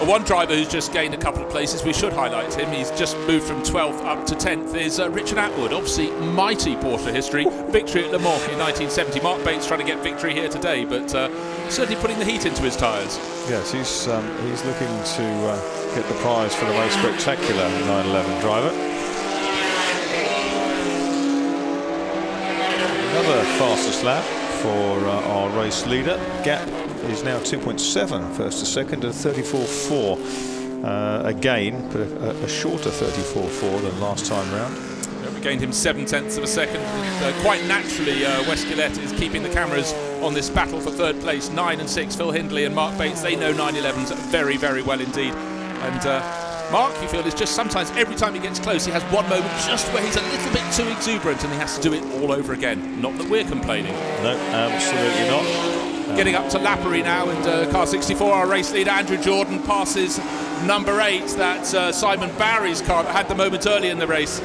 One driver who's just gained a couple of places, we should highlight him. He's just moved from 12th up to 10th, is Richard Atwood. Obviously, mighty Porsche history. Victory at Le Mans in 1970. Mark Bates trying to get victory here today, but certainly putting the heat into his tyres. Yes, he's looking to get the prize for the most spectacular 911 driver. Another fastest lap for our race leader. Gap is now 2.7 first to second, and 34.4 again, but a shorter 34.4 than last time round. We gained him 7/10 of a second. Quite naturally, West Gillette is keeping the cameras on this battle for third place. 9 and 6, Phil Hindley and Mark Bates. They know 911s very, very well indeed. And Mark, you feel, is just sometimes every time he gets close, he has one moment just where he's a little bit too exuberant and he has to do it all over again. Not that we're complaining. No, absolutely not. Getting up to Lappery now, and car 64, our race leader Andrew Jordan passes number 8. That's Simon Barry's car that had the moment early in the race,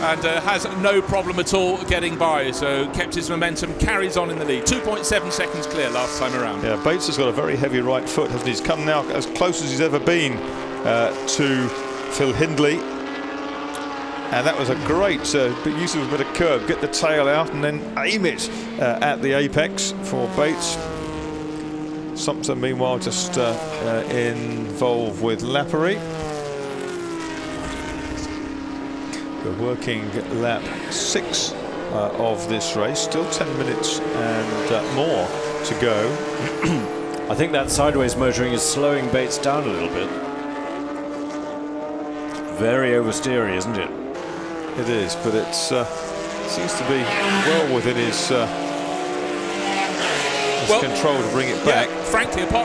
and has no problem at all getting by. So kept his momentum, carries on in the lead. 2.7 seconds clear last time around. Yeah, Bates has got a very heavy right foot, hasn't he? He's come now as close as he's ever been to Phil Hindley. And that was a great use of a bit of curve. Get the tail out and then aim it at the apex for Bates. Sumpter, meanwhile, just involved with Lappery. We're working lap 6 of this race. Still 10 minutes and more to go. I think that sideways motoring is slowing Bates down a little bit. Very oversteery, isn't it? It is, but it seems to be well within his control to bring it back. Yeah, frankly, apart